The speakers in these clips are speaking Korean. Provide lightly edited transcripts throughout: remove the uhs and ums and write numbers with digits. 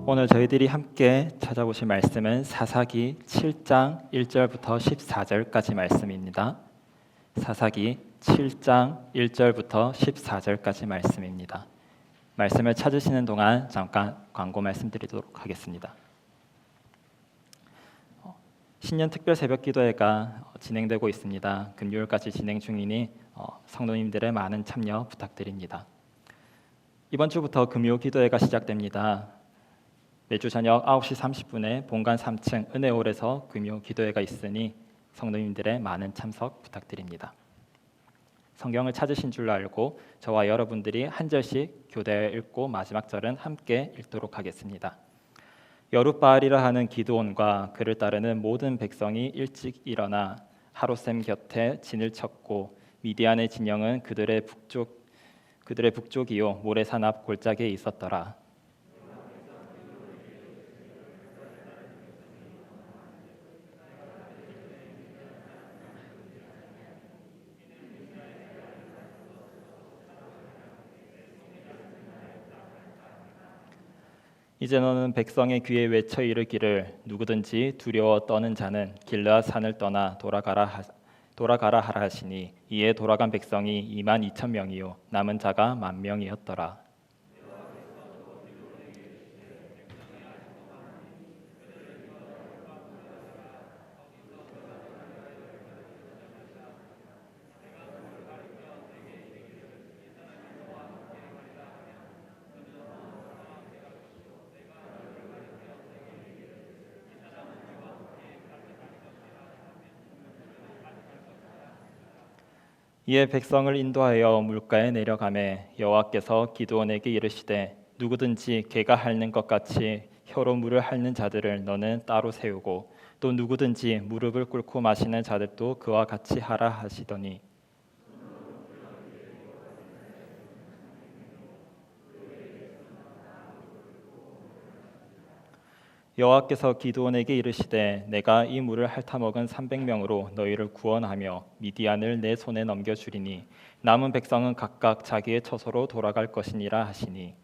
오늘 저희들이 함께 찾아보실 말씀은 사사기 7장 1절부터 14절까지 말씀입니다. 사사기 7장 1절부터 14절까지 말씀입니다. 말씀을 찾으시는 동안 잠깐 광고 말씀드리도록 하겠습니다. 신년 특별 새벽 기도회가 진행되고 있습니다. 금요일까지 진행 중이니 성도님들의 많은 참여 부탁드립니다. 이번 주부터 금요 기도회가 시작됩니다. 매주 저녁 9시 30분에 본관 3층 은혜홀에서 금요 기도회가 있으니 성도님들의 많은 참석 부탁드립니다. 성경을 찾으신 줄 알고 저와 여러분들이 한 절씩 교대에 읽고 마지막 절은 함께 읽도록 하겠습니다. 여룻바알이라 하는 기드온과 그를 따르는 모든 백성이 일찍 일어나 하롯셈 곁에 진을 쳤고 미디안의 진영은 그들의 북쪽이요 모래산 앞 골짜기에 있었더라. 이제 너는 백성의 귀에 외쳐 이르기를 누구든지 두려워 떠는 자는 길르앗 산을 떠나 돌아가라 하라 하시니 이에 돌아간 백성이 2만 2천 명이요 남은 자가 1만 명이었더라. 이에 백성을 인도하여 물가에 내려가매 여호와께서 기드온에게 이르시되 누구든지 개가 핥는 것 같이 혀로 물을 핥는 자들을 너는 따로 세우고 또 누구든지 무릎을 꿇고 마시는 자들도 그와 같이 하라 하시더니 여호와께서 기드온에게 이르시되 내가 이 물을 핥아먹은 300명으로 너희를 구원하며 미디안을 내 손에 넘겨주리니 남은 백성은 각각 자기의 처소로 돌아갈 것이니라 하시니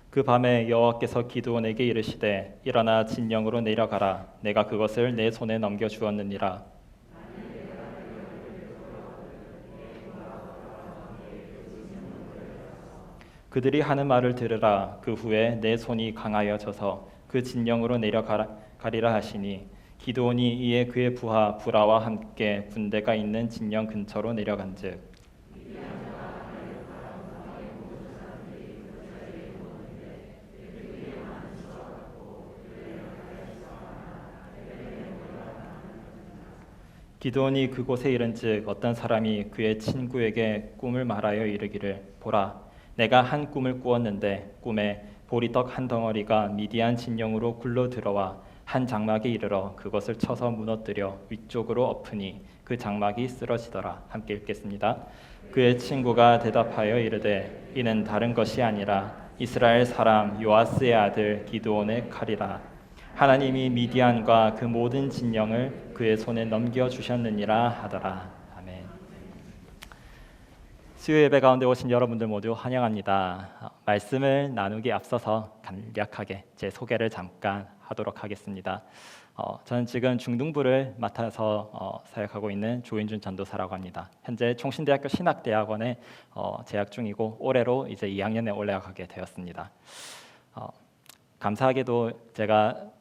그 밤에 여호와께서 기드온에게 이르시되 일어나 진영으로 내려가라 내가 그것을 내 손에 넘겨 주었느니라. 그들이 하는 말을 들으라. 그 후에 내 손이 강하여져서 그 진영으로 내려가리라 하시니 기드온이 이에 그의 부하 부라와 함께 군대가 있는 진영 근처로 내려간즉 기드온이 그곳에 이른즉 어떤 사람이 그의 친구에게 꿈을 말하여 이르기를 보라 내가 한 꿈을 꾸었는데 꿈에 보리떡 한 덩어리가 미디안 진영으로 굴러 들어와 한 장막에 이르러 그것을 쳐서 무너뜨려 위쪽으로 엎으니 그 장막이 쓰러지더라. 함께 읽겠습니다. 그의 친구가 대답하여 이르되 이는 다른 것이 아니라 이스라엘 사람 요아스의 아들 기드온의 칼이라. 하나님이 미디안과 그 모든 진영을 그의 손에 넘겨주셨느니라 하더라. 아멘. 수요 예배 가운데 오신 여러분들 모두 환영합니다. 말씀을 나누기 앞서서 간략하게 제 소개를 잠깐 하도록 하겠습니다. 저는 지금 중등부를 맡아서 사역하고 있는 조인준 전도사라고 합니다. 현재 총신대학교 신학대학원에 재학 중이고 올해로 이제 2학년에 올라가게 되었습니다. 감사하게도 제가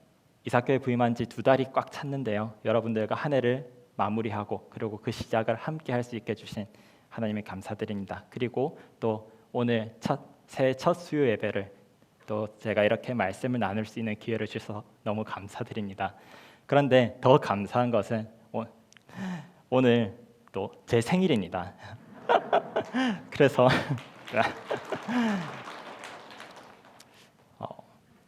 이사교에 부임한 지 2달이 꽉 찼는데요. 여러분들과 한 해를 마무리하고 그리고 그 시작을 함께 할 수 있게 해주신 하나님에 감사드립니다. 그리고 또 오늘 새해 첫 수요 예배를 또 제가 이렇게 말씀을 나눌 수 있는 기회를 주셔서 너무 감사드립니다. 그런데 더 감사한 것은 오늘 또 제 생일입니다. 그래서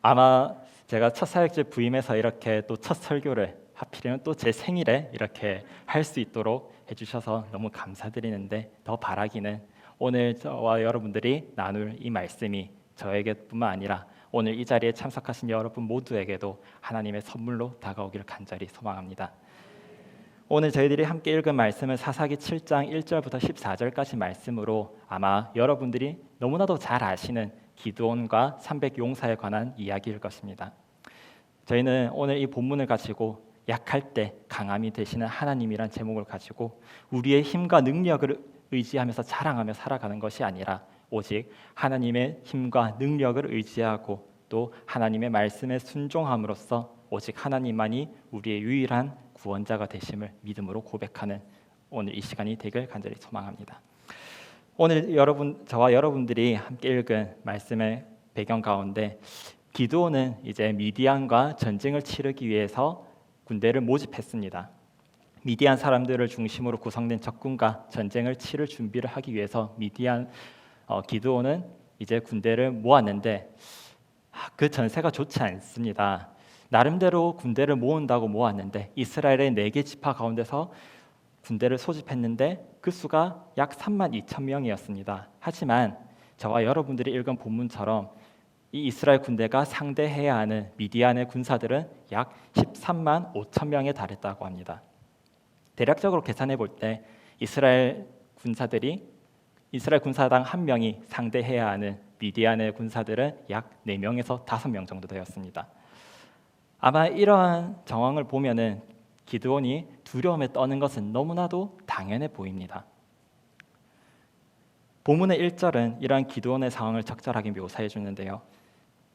아마 제가 첫 사역지 부임해서 이렇게 또 첫 설교를 하필이면 또 제 생일에 이렇게 할 수 있도록 해주셔서 너무 감사드리는데 더 바라기는 오늘 저와 여러분들이 나눌 이 말씀이 저에게뿐만 아니라 오늘 이 자리에 참석하신 여러분 모두에게도 하나님의 선물로 다가오기를 간절히 소망합니다. 오늘 저희들이 함께 읽은 말씀은 사사기 7장 1절부터 14절까지 말씀으로 아마 여러분들이 너무나도 잘 아시는 기드온과 300용사에 관한 이야기일 것입니다. 저희는 오늘 이 본문을 가지고 약할 때 강함이 되시는 하나님이란 제목을 가지고 우리의 힘과 능력을 의지하면서 자랑하며 살아가는 것이 아니라 오직 하나님의 힘과 능력을 의지하고 또 하나님의 말씀에 순종함으로써 오직 하나님만이 우리의 유일한 구원자가 되심을 믿음으로 고백하는 오늘 이 시간이 되길 간절히 소망합니다. 오늘 저와 여러분들이 함께 읽은 말씀의 배경 가운데 기드온은 이제 미디안과 전쟁을 치르기 위해서 군대를 모집했습니다. 미디안 사람들을 중심으로 구성된 적군과 전쟁을 치를 준비를 하기 위해서 기드온은 이제 군대를 모았는데 그 전세가 좋지 않습니다. 나름대로 군대를 모은다고 모았는데 이스라엘의 4개 지파 가운데서 군대를 소집했는데 그 수가 약 32,000명이었습니다. 하지만 저와 여러분들이 읽은 본문처럼 이 이스라엘 군대가 상대해야 하는 미디안의 군사들은 약 13만 5천 명에 달했다고 합니다. 대략적으로 계산해 볼 때 이스라엘 군사당 한 명이 상대해야 하는 미디안의 군사들은 약 4명에서 5명 정도 되었습니다. 아마 이러한 정황을 보면은 기드온이 두려움에 떠는 것은 너무나도 당연해 보입니다. 본문의 1절은 이러한 기드온의 상황을 적절하게 묘사해 주는데요.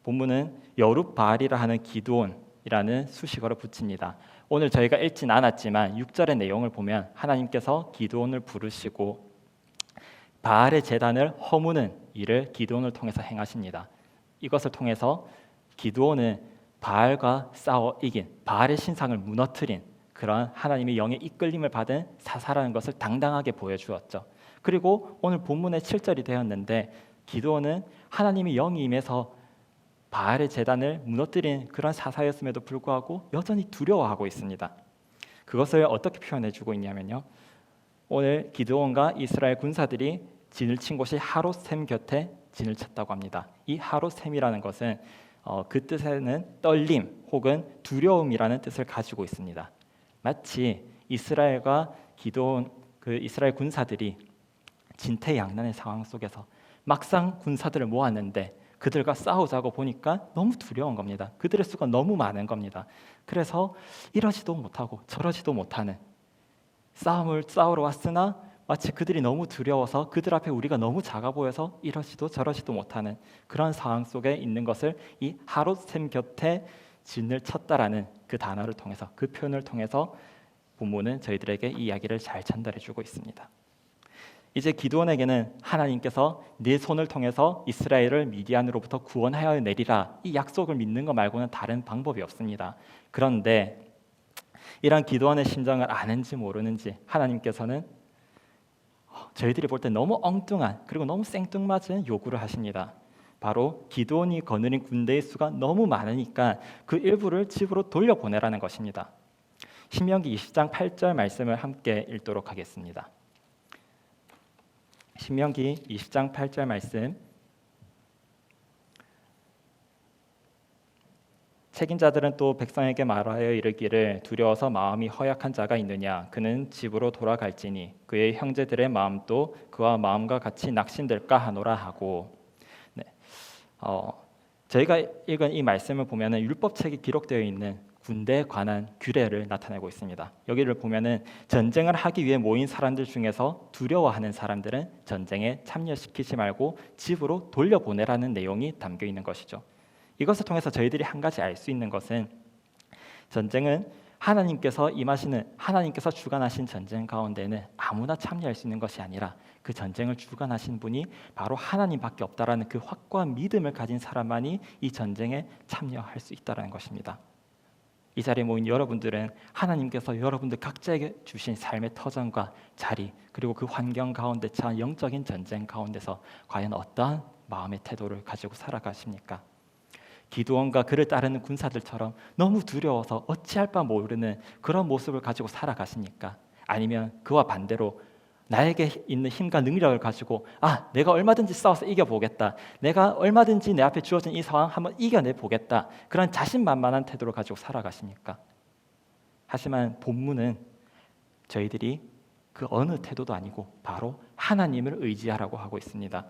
본문은 여룹바알이라 하는 기드온이라는 수식어를 붙입니다. 오늘 저희가 읽진 않았지만 6절의 내용을 보면 하나님께서 기드온을 부르시고 바알의 제단을 허무는 일을 기드온을 통해서 행하십니다. 이것을 통해서 기드온은 바알과 싸워 이긴 바알의 신상을 무너뜨린 그런 하나님의 영의 이끌림을 받은 사사라는 것을 당당하게 보여주었죠. 그리고 오늘 본문의 7절이 되었는데 기드온은 하나님의 영이 임해서 바알의 제단을 무너뜨린 그런 사사였음에도 불구하고 여전히 두려워하고 있습니다. 그것을 어떻게 표현해주고 있냐면요. 오늘 기드온과 이스라엘 군사들이 진을 친 곳이 하롯셈 곁에 진을 쳤다고 합니다. 이 하롯셈이라는 것은 그 뜻에는 떨림 혹은 두려움이라는 뜻을 가지고 있습니다. 마치 이스라엘과 이스라엘 군사들이 진퇴양난의 상황 속에서 막상 군사들을 모았는데 그들과 싸우자고 보니까 너무 두려운 겁니다. 그들의 수가 너무 많은 겁니다. 그래서 이러지도 못하고 저러지도 못하는 싸움을 싸우러 왔으나 마치 그들이 너무 두려워서 그들 앞에 우리가 너무 작아 보여서 이러지도 저러지도 못하는 그런 상황 속에 있는 것을 이 하롯셈 곁에 진을 쳤다라는 그 단어를 통해서 그 표현을 통해서 본문은 저희들에게 이 이야기를 잘 전달해주고 있습니다. 이제 기드온에게는 하나님께서 네 손을 통해서 이스라엘을 미디안으로부터 구원하여 내리라 이 약속을 믿는 것 말고는 다른 방법이 없습니다. 그런데 이런 기드온의 심정을 아는지 모르는지 하나님께서는 저희들이 볼 때 너무 엉뚱한 그리고 너무 생뚱맞은 요구를 하십니다. 바로 기드온이 거느린 군대의 수가 너무 많으니까 그 일부를 집으로 돌려보내라는 것입니다. 신명기 20장 8절 말씀을 함께 읽도록 하겠습니다. 신명기 20장 8절 말씀. 책임자들은 또 백성에게 말하여 이르기를 두려워서 마음이 허약한 자가 있느냐 그는 집으로 돌아갈지니 그의 형제들의 마음도 그와 마음과 같이 낙심될까 하노라 하고. 네. 저희가 읽은 이 말씀을 보면은 율법책에 기록되어 있는 군대에 관한 규례를 나타내고 있습니다. 여기를 보면은 전쟁을 하기 위해 모인 사람들 중에서 두려워하는 사람들은 전쟁에 참여시키지 말고 집으로 돌려보내라는 내용이 담겨 있는 것이죠. 이것을 통해서 저희들이 한 가지 알 수 있는 것은 전쟁은 하나님께서 주관하신 전쟁 가운데는 아무나 참여할 수 있는 것이 아니라 그 전쟁을 주관하신 분이 바로 하나님밖에 없다라는 그 확고한 믿음을 가진 사람만이 이 전쟁에 참여할 수 있다는 것입니다. 이 자리에 모인 여러분들은 하나님께서 여러분들 각자에게 주신 삶의 터전과 자리 그리고 그 환경 가운데 처한 영적인 전쟁 가운데서 과연 어떠한 마음의 태도를 가지고 살아가십니까? 기드온과 그를 따르는 군사들처럼 너무 두려워서 어찌할 바 모르는 그런 모습을 가지고 살아가십니까? 아니면 그와 반대로 나에게 있는 힘과 능력을 가지고 내가 얼마든지 싸워서 이겨보겠다. 내가 얼마든지 내 앞에 주어진 이 상황 한번 이겨내보겠다. 그런 자신만만한 태도를 가지고 살아가십니까? 하지만 본문은 저희들이 그 어느 태도도 아니고 바로 하나님을 의지하라고 하고 있습니다.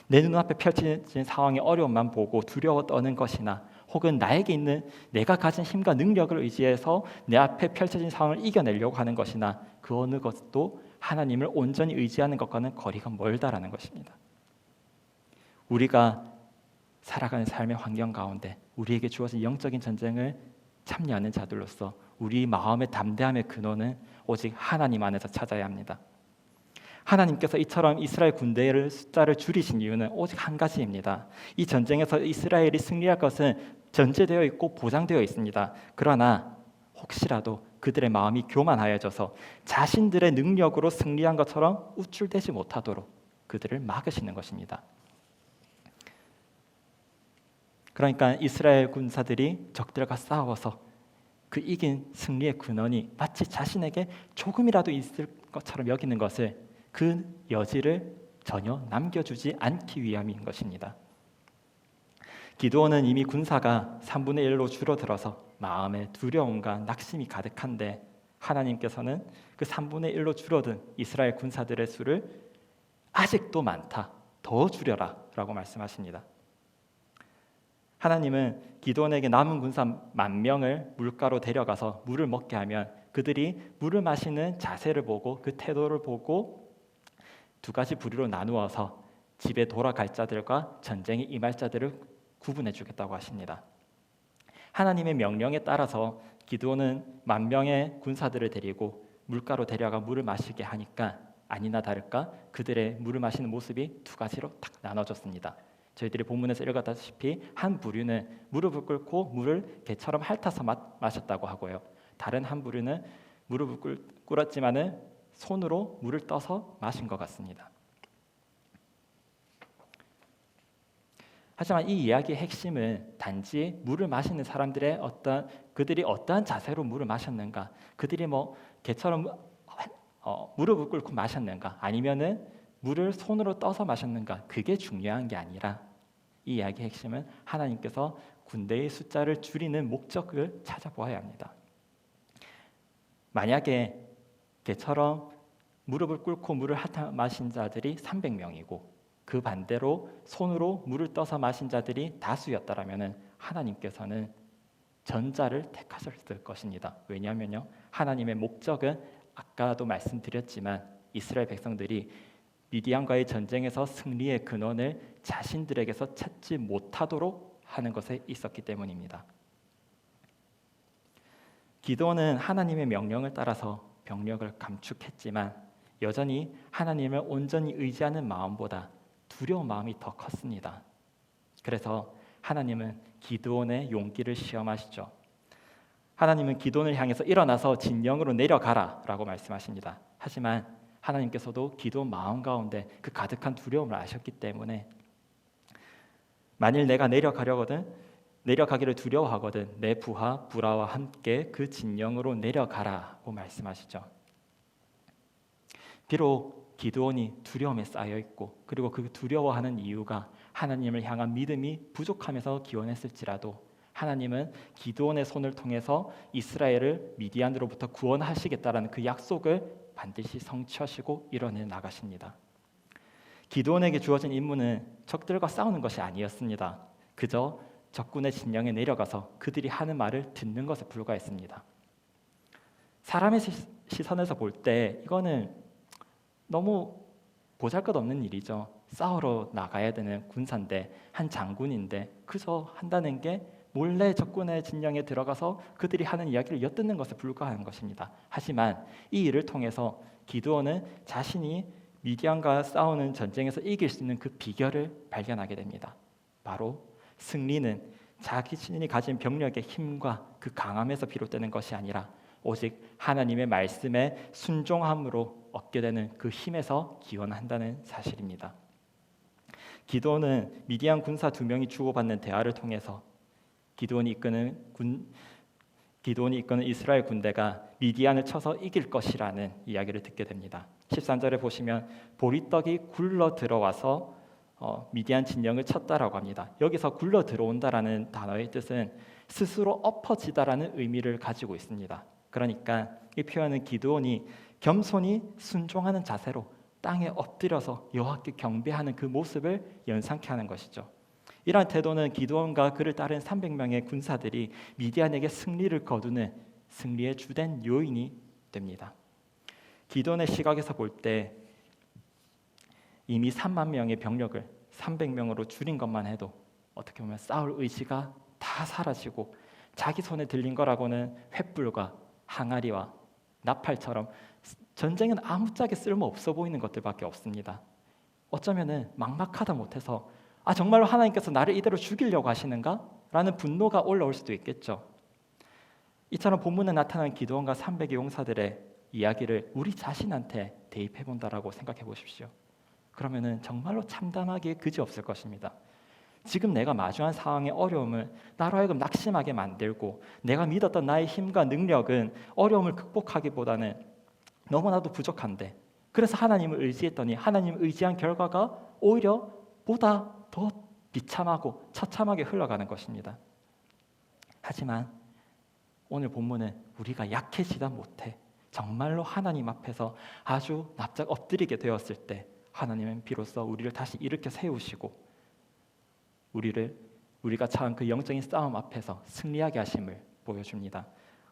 내 눈앞에 펼쳐진 상황의 어려움만 보고 두려워 떠는 것이나 혹은 나에게 있는 내가 가진 힘과 능력을 의지해서 내 앞에 펼쳐진 상황을 이겨내려고 하는 것이나 그 어느 것도 하나님을 온전히 의지하는 것과는 거리가 멀다라는 것입니다. 우리가 살아가는 삶의 환경 가운데 우리에게 주어진 영적인 전쟁을 참여하는 자들로서 우리 마음의 담대함의 근원은 오직 하나님 안에서 찾아야 합니다. 하나님께서 이처럼 이스라엘 군대의 숫자를 줄이신 이유는 오직 한 가지입니다. 이 전쟁에서 이스라엘이 승리할 것은 전제되어 있고 보장되어 있습니다. 그러나 혹시라도 그들의 마음이 교만하여져서 자신들의 능력으로 승리한 것처럼 우쭐대지 못하도록 그들을 막으시는 것입니다. 그러니까 이스라엘 군사들이 적들과 싸워서 그 이긴 승리의 근원이 마치 자신에게 조금이라도 있을 것처럼 여기는 것을 그 여지를 전혀 남겨주지 않기 위함인 것입니다. 기드온은 이미 군사가 3분의 1로 줄어들어서 마음에 두려움과 낙심이 가득한데 하나님께서는 그 3분의 1로 줄어든 이스라엘 군사들의 수를 아직도 많다, 더 줄여라 라고 말씀하십니다. 하나님은 기드온에게 남은 군사 10,000명을 물가로 데려가서 물을 먹게 하면 그들이 물을 마시는 자세를 보고 그 태도를 보고 두 가지 부류로 나누어서 집에 돌아갈 자들과 전쟁에 임할 자들을 구분해 주겠다고 하십니다. 하나님의 명령에 따라서 기드온은 10,000명의 군사들을 데리고 물가로 데려가 물을 마시게 하니까 아니나 다를까 그들의 물을 마시는 모습이 두 가지로 딱 나눠졌습니다. 저희들이 본문에서 읽었다시피 한 부류는 무릎을 꿇고 물을 개처럼 핥아서 마셨다고 하고요. 다른 한 부류는 무릎을 꿇었지만은 손으로 물을 떠서 마신 것 같습니다. 하지만 이 이야기의 핵심은 단지 물을 마시는 사람들의 그들이 어떠한 자세로 물을 마셨는가, 그들이 개처럼 무릎을 꿇고 마셨는가, 아니면은 물을 손으로 떠서 마셨는가, 그게 중요한 게 아니라 이 이야기의 핵심은 하나님께서 군대의 숫자를 줄이는 목적을 찾아보아야 합니다. 만약에 개처럼 무릎을 꿇고 물을 핥아 마신 자들이 300명이고 그 반대로 손으로 물을 떠서 마신 자들이 다수였다라면 하나님께서는 전자를 택하셨을 것입니다. 왜냐하면요, 하나님의 목적은 아까도 말씀드렸지만 이스라엘 백성들이 미디안과의 전쟁에서 승리의 근원을 자신들에게서 찾지 못하도록 하는 것에 있었기 때문입니다. 기드온은 하나님의 명령을 따라서 병력을 감축했지만 여전히 하나님을 온전히 의지하는 마음보다 두려운 마음이 더 컸습니다. 그래서 하나님은 기드온의 용기를 시험하시죠. 하나님은 기드온을 향해서 일어나서 진영으로 내려가라 라고 말씀하십니다. 하지만 하나님께서도 기드온 마음 가운데 그 가득한 두려움을 아셨기 때문에 만일 내가 내려가기를 두려워하거든 내 부하 부라와 함께 그 진영으로 내려가라고 말씀하시죠. 비록 기드온이 두려움에 쌓여 있고 그리고 그 두려워하는 이유가 하나님을 향한 믿음이 부족하면서 기원했을지라도 하나님은 기드온의 손을 통해서 이스라엘을 미디안으로부터 구원하시겠다라는 그 약속을 반드시 성취하시고 이뤄내 나가십니다. 기드온에게 주어진 임무는 적들과 싸우는 것이 아니었습니다. 그저 적군의 진영에 내려가서 그들이 하는 말을 듣는 것에 불과했습니다. 사람의 시선에서 볼 때 이거는 너무 보잘것없는 일이죠. 싸우러 나가야 되는 군사인데, 한 장군인데 그저 한다는 게 몰래 적군의 진영에 들어가서 그들이 하는 이야기를 엿듣는 것에 불과한 것입니다. 하지만 이 일을 통해서 기드온은 자신이 미디안과 싸우는 전쟁에서 이길 수 있는 그 비결을 발견하게 됩니다. 바로 승리는 자기 신이 가진 병력의 힘과 그 강함에서 비롯되는 것이 아니라 오직 하나님의 말씀에 순종함으로 얻게 되는 그 힘에서 기원한다는 사실입니다. 기드온은 미디안 군사 2명이 주고받는 대화를 통해서 기드온이 이끄는 이스라엘 군대가 미디안을 쳐서 이길 것이라는 이야기를 듣게 됩니다. 13절에 보시면 보리떡이 굴러 들어와서 미디안 진영을 쳤다라고 합니다. 여기서 굴러 들어온다라는 단어의 뜻은 스스로 엎어지다라는 의미를 가지고 있습니다. 그러니까 이 표현은 기드온이 겸손히 순종하는 자세로 땅에 엎드려서 여호와께 경배하는 그 모습을 연상케 하는 것이죠. 이러한 태도는 기드온과 그를 따른 300명의 군사들이 미디안에게 승리를 거두는 승리의 주된 요인이 됩니다. 기드온의 시각에서 볼 때 이미 3만 명의 병력을 300명으로 줄인 것만 해도 어떻게 보면 싸울 의지가 다 사라지고 자기 손에 들린 거라고는 횃불과 항아리와 나팔처럼 전쟁은 아무짝에 쓸모없어 보이는 것들밖에 없습니다. 어쩌면은 막막하다 못해서 정말로 하나님께서 나를 이대로 죽이려고 하시는가? 라는 분노가 올라올 수도 있겠죠. 이처럼 본문에 나타난 기드온과 300의 용사들의 이야기를 우리 자신한테 대입해 본다라고 생각해 보십시오. 그러면은 정말로 참담하기에 그지없을 것입니다. 지금 내가 마주한 상황의 어려움을 나로 하여금 낙심하게 만들고 내가 믿었던 나의 힘과 능력은 어려움을 극복하기보다는 너무나도 부족한데, 그래서 하나님을 의지했더니 하나님을 의지한 결과가 오히려 보다 더 비참하고 처참하게 흘러가는 것입니다. 하지만 오늘 본문은 우리가 약해지다 못해 정말로 하나님 앞에서 아주 납작 엎드리게 되었을 때 하나님은 비로소 우리를 다시 일으켜 세우시고 우리가 처한 그 영적인 싸움 앞에서 승리하게 하심을 보여줍니다.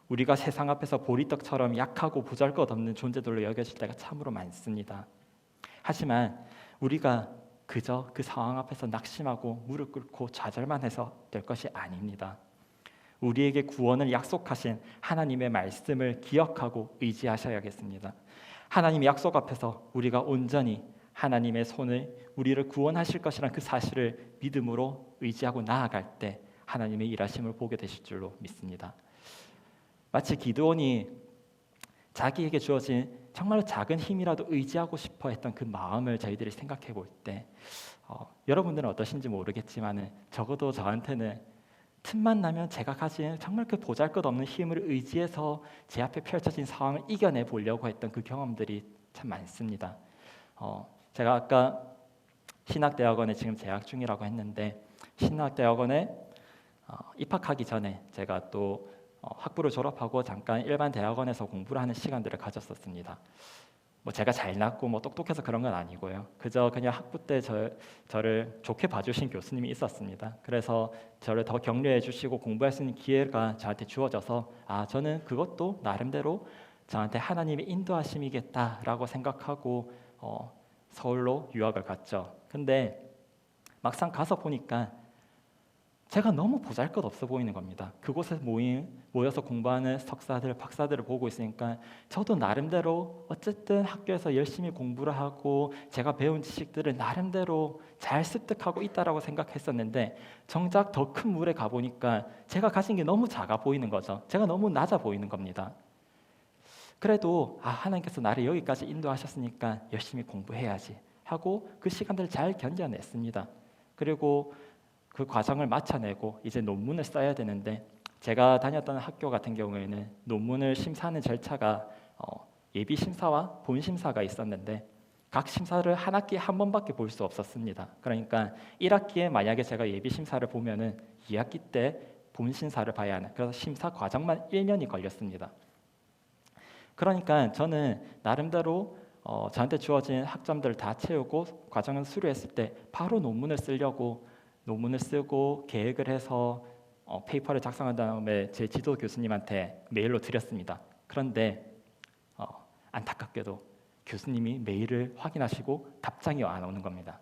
우리가 세상 앞에서 보리떡처럼 약하고 보잘것없는 존재들로 여겨질 때가 참으로 많습니다. 하지만 우리가 그저 그 상황 앞에서 낙심하고 무릎 꿇고 좌절만 해서 될 것이 아닙니다. 우리에게 구원을 약속하신 하나님의 말씀을 기억하고 의지하셔야겠습니다. 하나님의 약속 앞에서 우리가 온전히 하나님의 손을 우리를 구원하실 것이라는 그 사실을 믿음으로 의지하고 나아갈 때 하나님의 일하심을 보게 되실 줄로 믿습니다. 마치 기드온이 자기에게 주어진 정말로 작은 힘이라도 의지하고 싶어 했던 그 마음을 저희들이 생각해 볼 때 여러분들은 어떠신지 모르겠지만 적어도 저한테는 틈만 나면 제가 가진 정말 그 보잘것없는 힘을 의지해서 제 앞에 펼쳐진 상황을 이겨내 보려고 했던 그 경험들이 참 많습니다. 제가 아까 신학대학원에 지금 재학 중이라고 했는데 신학대학원에 입학하기 전에 제가 또 학부를 졸업하고 잠깐 일반 대학원에서 공부를 하는 시간들을 가졌었습니다. 제가 잘났고 똑똑해서 그런 건 아니고요. 그저 그냥 학부 때 저를 좋게 봐주신 교수님이 있었습니다. 그래서 저를 더 격려해 주시고 공부할 수 있는 기회가 저한테 주어져서 저는 그것도 나름대로 저한테 하나님의 인도하심이겠다라고 생각하고 서울로 유학을 갔죠. 근데 막상 가서 보니까 제가 너무 보잘것없어 보이는 겁니다. 그곳에 모여서 공부하는 석사들, 박사들을 보고 있으니까 저도 나름대로 어쨌든 학교에서 열심히 공부를 하고 제가 배운 지식들을 나름대로 잘 습득하고 있다라고 생각했었는데 정작 더 큰 물에 가보니까 제가 가진 게 너무 작아 보이는 거죠. 제가 너무 낮아 보이는 겁니다. 그래도 하나님께서 나를 여기까지 인도하셨으니까 열심히 공부해야지 하고 그 시간들을 잘 견뎌냈습니다. 그리고 그 과정을 마쳐내고 이제 논문을 써야 되는데 제가 다녔던 학교 같은 경우에는 논문을 심사하는 절차가 예비 심사와 본 심사가 있었는데 각 심사를 한 학기에 한 번밖에 볼 수 없었습니다. 그러니까 1학기에 만약에 제가 예비 심사를 보면은 2학기 때 본 심사를 봐야 하는, 그래서 심사 과정만 1년이 걸렸습니다. 그러니까 저는 나름대로 저한테 주어진 학점들을 다 채우고 과정을 수료했을 때 바로 논문을 쓰고 계획을 해서 페이퍼를 작성한 다음에 제 지도 교수님한테 메일로 드렸습니다. 그런데 안타깝게도 교수님이 메일을 확인하시고 답장이 안 오는 겁니다.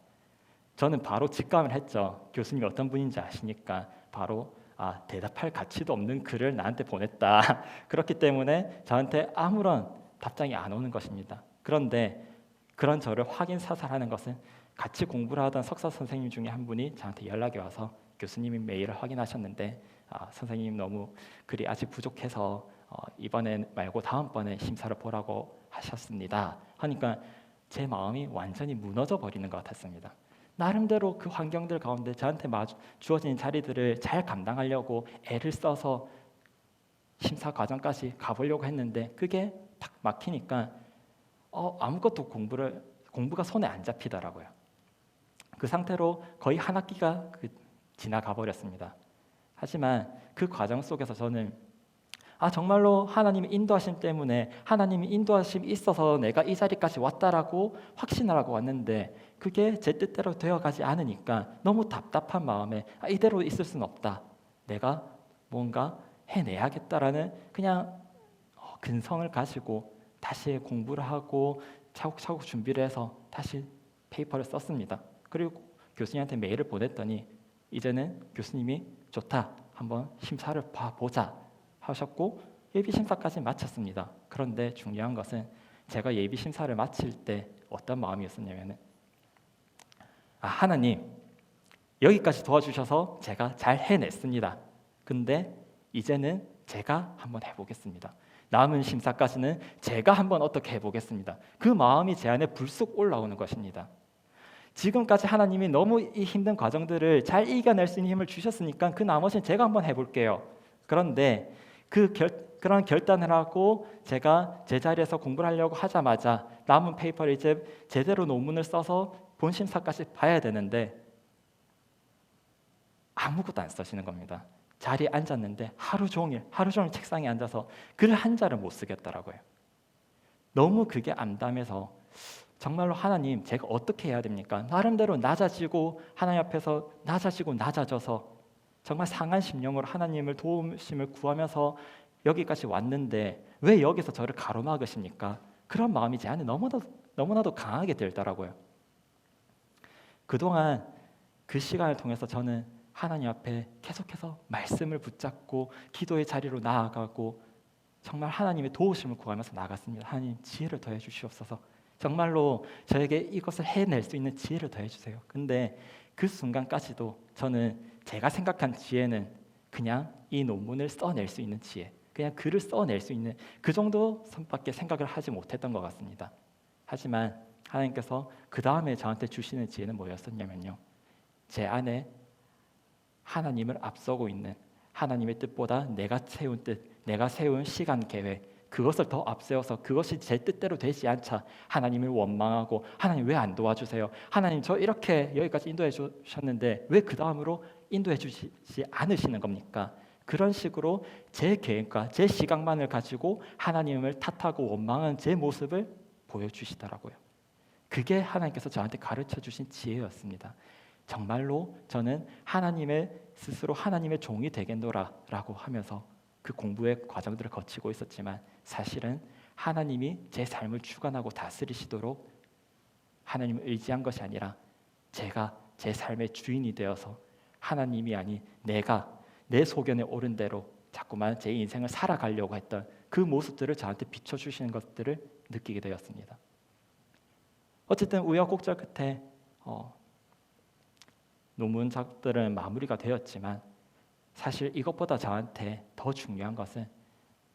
저는 바로 직감을 했죠. 교수님이 어떤 분인지 아시니까 바로 대답할 가치도 없는 글을 나한테 보냈다. 그렇기 때문에 저한테 아무런 답장이 안 오는 것입니다. 그런데 그런 저를 확인 사살하는 것은 같이 공부를 하던 석사 선생님 중에 한 분이 저한테 연락이 와서 교수님이 메일을 확인하셨는데 선생님 너무 글이 아직 부족해서 이번에 말고 다음번에 심사를 보라고 하셨습니다. 하니까 제 마음이 완전히 무너져 버리는 것 같았습니다. 나름대로 그 환경들 가운데 저한테 주어진 자리들을 잘 감당하려고 애를 써서 심사 과정까지 가보려고 했는데 그게 탁 막히니까 아무것도 공부가 손에 안 잡히더라고요. 그 상태로 거의 한 학기가 지나가 버렸습니다. 하지만 그 과정 속에서 저는 정말로 하나님의 인도하심 때문에 하나님의 인도하심이 있어서 내가 이 자리까지 왔다라고 확신을 하고 왔는데 그게 제 뜻대로 되어가지 않으니까 너무 답답한 마음에 이대로 있을 수는 없다. 내가 뭔가 해내야겠다라는 그냥 근성을 가지고 다시 공부를 하고 차곡차곡 준비를 해서 다시 페이퍼를 썼습니다. 그리고 교수님한테 메일을 보냈더니 이제는 교수님이 좋다, 한번 심사를 봐보자 하셨고 예비 심사까지 마쳤습니다. 그런데 중요한 것은 제가 예비 심사를 마칠 때 어떤 마음이었었냐면 하나님 여기까지 도와주셔서 제가 잘 해냈습니다. 근데 이제는 제가 한번 해보겠습니다. 남은 심사까지는 제가 한번 어떻게 해보겠습니다. 그 마음이 제 안에 불쑥 올라오는 것입니다. 지금까지 하나님이 너무 이 힘든 과정들을 잘 이겨낼 수 있는 힘을 주셨으니까 그 나머지는 제가 한번 해볼게요. 그런데 그런 결단을 하고 제가 제자리에서 공부를 하려고 하자마자 남은 페이퍼를 이제 제대로 논문을 써서 본심사까지 봐야 되는데 아무것도 안 쓰시는 겁니다. 자리에 앉았는데 하루 종일 책상에 앉아서 글 한 자를 못 쓰겠더라고요. 너무 그게 암담해서 정말로 하나님 제가 어떻게 해야 됩니까? 나름대로 낮아지고 하나님 앞에서 낮아져서 정말 상한 심령으로 하나님을 도우심을 구하면서 여기까지 왔는데 왜 여기서 저를 가로막으십니까? 그런 마음이 제 안에 너무나도 강하게 들더라고요. 그동안 그 시간을 통해서 저는 하나님 앞에 계속해서 말씀을 붙잡고 기도의 자리로 나아가고 정말 하나님의 도우심을 구하면서 나갔습니다. 하나님 지혜를 더해 주시옵소서. 정말로 저에게 이것을 해낼 수 있는 지혜를 더해 주세요. 근데 그 순간까지도 저는 제가 생각한 지혜는 그냥 이 논문을 써낼 수 있는 지혜, 그냥 글을 써낼 수 있는 그 정도 선밖에 생각을 하지 못했던 것 같습니다. 하지만 하나님께서 그 다음에 저한테 주시는 지혜는 뭐였었냐면요, 제 안에 하나님을 앞서고 있는 하나님의 뜻보다 내가 세운 뜻, 내가 세운 시간 계획, 그것을 더 앞세워서 그것이 제 뜻대로 되지 않자 하나님을 원망하고 하나님 왜 안 도와주세요? 하나님 저 이렇게 여기까지 인도해 주셨는데 왜 그 다음으로 인도해 주시지 않으시는 겁니까? 그런 식으로 제 계획과 제 시각만을 가지고 하나님을 탓하고 원망하는 제 모습을 보여주시더라고요. 그게 하나님께서 저한테 가르쳐 주신 지혜였습니다. 정말로 저는 하나님의 스스로 하나님의 종이 되겠노라라고 하면서 그 공부의 과정들을 거치고 있었지만 사실은 하나님이 제 삶을 주관하고 다스리시도록 하나님을 의지한 것이 아니라 제가 제 삶의 주인이 되어서 하나님이 아닌 내가 내 소견에 옳은 대로 자꾸만 제 인생을 살아가려고 했던 그 모습들을 저한테 비춰주시는 것들을 느끼게 되었습니다. 어쨌든 우여곡절 끝에 논문 작들은 마무리가 되었지만 사실 이것보다 저한테 더 중요한 것은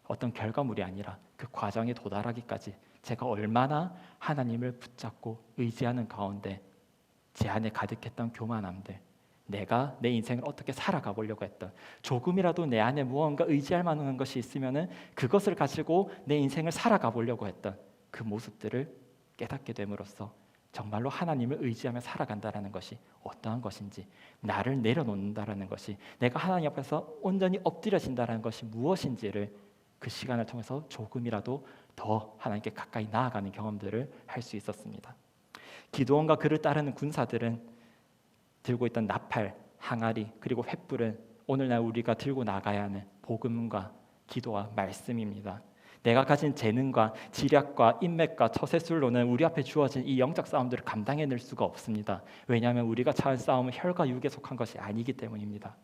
어떤 결과물이 아니라 그 과정에 도달하기까지 제가 얼마나 하나님을 붙잡고 의지하는 가운데 제 안에 가득했던 교만함들, 내가 내 인생을 어떻게 살아가 보려고 했던 조금이라도 내 안에 무언가 의지할 만한 것이 있으면은 그것을 가지고 내 인생을 살아가 보려고 했던 그 모습들을 깨닫게 됨으로써 정말로 하나님을 의지하며 살아간다라는 것이 어떠한 것인지, 나를 내려놓는다라는 것이, 내가 하나님 앞에서 온전히 엎드려진다라는 것이 무엇인지를 그 시간을 통해서 조금이라도 더 하나님께 가까이 나아가는 경험들을 할 수 있었습니다. 기드온과 그를 따르는 군사들은 들고 있던 나팔, 항아리, 그리고 횃불은 오늘날 우리가 들고 나가야 하는 복음과 기도와 말씀입니다. 내가 가진 재능과 지략과 인맥과 처세술로는 우리 앞에 주어진 이 영적 싸움들을 감당해낼 수가 없습니다. 왜냐하면 우리가 처한 싸움은 혈과 육에 속한 것이 아니기 때문입니다.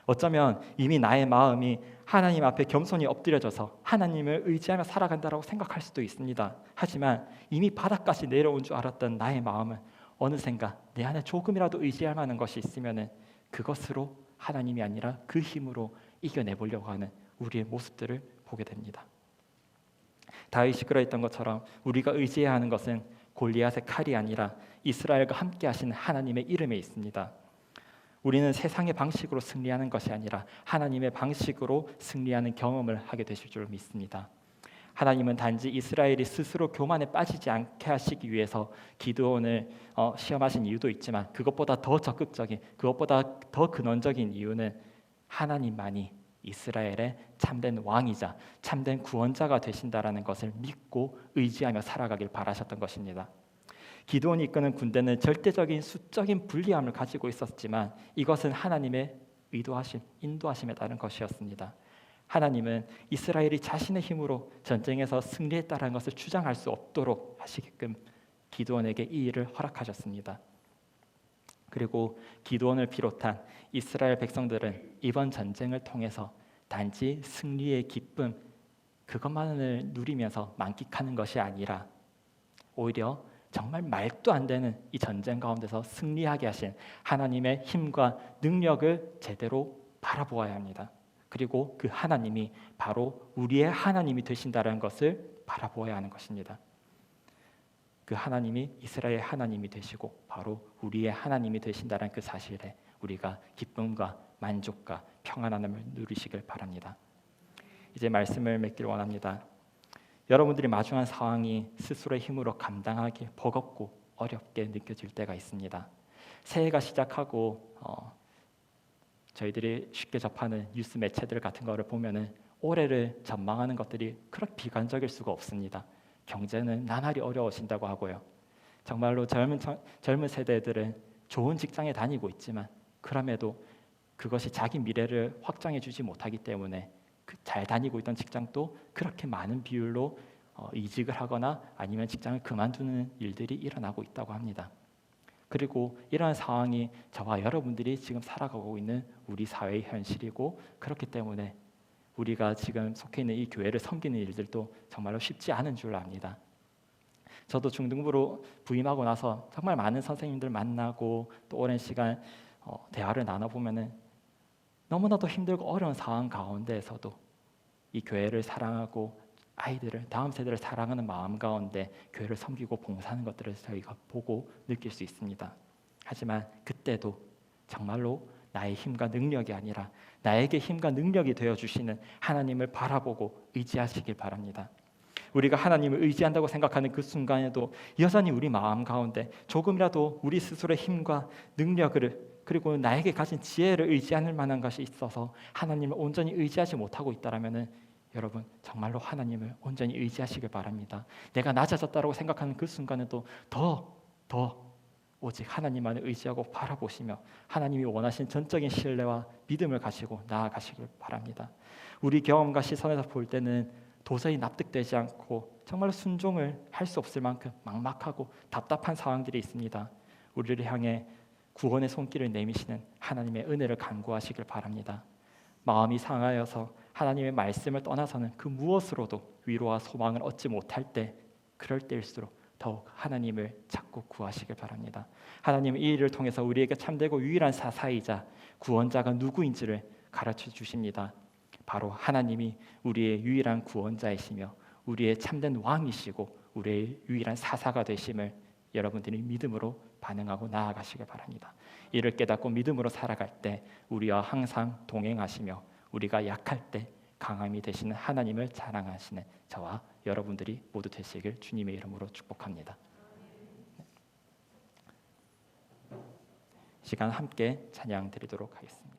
어쩌면 이미 나의 마음이 하나님 앞에 겸손히 엎드려져서 하나님을 의지하며 살아간다라고 생각할 수도 있습니다. 하지만 이미 바닥까지 내려온 줄 알았던 나의 마음은 어느샌가 내 안에 조금이라도 의지할 만한 것이 있으면 그것으로 하나님이 아니라 그 힘으로 이겨내보려고 하는 우리의 모습들을 보게 됩니다. 다윗이 그러했던 것처럼 우리가 의지해야 하는 것은 골리앗의 칼이 아니라 이스라엘과 함께 하시는 하나님의 이름에 있습니다. 우리는 세상의 방식으로 승리하는 것이 아니라 하나님의 방식으로 승리하는 경험을 하게 되실 줄 믿습니다. 하나님은 단지 이스라엘이 스스로 교만에 빠지지 않게 하시기 위해서 기드온을 시험하신 이유도 있지만 그것보다 더 적극적인, 그것보다 더 근원적인 이유는 하나님만이 이스라엘의 참된 왕이자 참된 구원자가 되신다라는 것을 믿고 의지하며 살아가길 바라셨던 것입니다. 기드온이 이끄는 군대는 절대적인 수적인 불리함을 가지고 있었지만 이것은 하나님의 의도하심, 인도하심에 따른 것이었습니다. 하나님은 이스라엘이 자신의 힘으로 전쟁에서 승리했다는 것을 주장할 수 없도록 하시게끔 기드온에게 이 일을 허락하셨습니다. 그리고 기드온을 비롯한 이스라엘 백성들은 이번 전쟁을 통해서 단지 승리의 기쁨 그것만을 누리면서 만끽하는 것이 아니라 오히려 정말 말도 안 되는 이 전쟁 가운데서 승리하게 하신 하나님의 힘과 능력을 제대로 바라보아야 합니다. 그리고 그 하나님이 바로 우리의 하나님이 되신다는 것을 바라보아야 하는 것입니다. 그 하나님이 이스라엘의 하나님이 되시고 바로 우리의 하나님이 되신다는 그 사실에 우리가 기쁨과 만족과 평안함을 누리시길 바랍니다. 이제 말씀을 맺기를 원합니다. 여러분들이 마주한 상황이 스스로의 힘으로 감당하기 버겁고 어렵게 느껴질 때가 있습니다. 새해가 시작하고 저희들이 쉽게 접하는 뉴스 매체들 같은 거를 보면은 올해를 전망하는 것들이 그렇게 비관적일 수가 없습니다. 경제는 나날이 어려워진다고 하고요. 정말로 젊은 세대들은 좋은 직장에 다니고 있지만 그럼에도 그것이 자기 미래를 확정해 주지 못하기 때문에 잘 다니고 있던 직장도 그렇게 많은 비율로 이직을 하거나 아니면 직장을 그만두는 일들이 일어나고 있다고 합니다. 그리고 이러한 상황이 저와 여러분들이 지금 살아가고 있는 우리 사회의 현실이고 그렇기 때문에 우리가 지금 속해 있는 이 교회를 섬기는 일들도 정말로 쉽지 않은 줄 압니다. 저도 중등부로 부임하고 나서 정말 많은 선생님들 만나고 또 오랜 시간 대화를 나눠보면은 너무나도 힘들고 어려운 상황 가운데에서도 이 교회를 사랑하고 아이들을 다음 세대를 사랑하는 마음 가운데 교회를 섬기고 봉사하는 것들을 저희가 보고 느낄 수 있습니다. 하지만 그때도 정말로 나의 힘과 능력이 아니라 나에게 힘과 능력이 되어주시는 하나님을 바라보고 의지하시길 바랍니다. 우리가 하나님을 의지한다고 생각하는 그 순간에도 여전히 우리 마음 가운데 조금이라도 우리 스스로의 힘과 능력을 그리고 나에게 가진 지혜를 의지할 만한 것이 있어서 하나님을 온전히 의지하지 못하고 있다라면은 여러분 정말로 하나님을 온전히 의지하시길 바랍니다. 내가 낮아졌다고 생각하는 그 순간에도 더 오직 하나님만을 의지하고 바라보시며 하나님이 원하신 전적인 신뢰와 믿음을 가지고 나아가시길 바랍니다. 우리 경험과 시선에서 볼 때는 도저히 납득되지 않고 정말 순종을 할 수 없을 만큼 막막하고 답답한 상황들이 있습니다. 우리를 향해 구원의 손길을 내미시는 하나님의 은혜를 간구하시길 바랍니다. 마음이 상하여서 하나님의 말씀을 떠나서는 그 무엇으로도 위로와 소망을 얻지 못할 때 그럴 때일수록 더욱 하나님을 찾고 구하시길 바랍니다. 하나님은 이 일을 통해서 우리에게 참되고 유일한 사사이자 구원자가 누구인지를 가르쳐 주십니다. 바로 하나님이 우리의 유일한 구원자이시며 우리의 참된 왕이시고 우리의 유일한 사사가 되심을 여러분들이 믿음으로 반응하고 나아가시길 바랍니다. 이를 깨닫고 믿음으로 살아갈 때 우리와 항상 동행하시며 우리가 약할 때 강함이 되시는 하나님을 자랑하시는 저와 여러분들이 모두 되시길 주님의 이름으로 축복합니다. 시간 함께 찬양 드리도록 하겠습니다.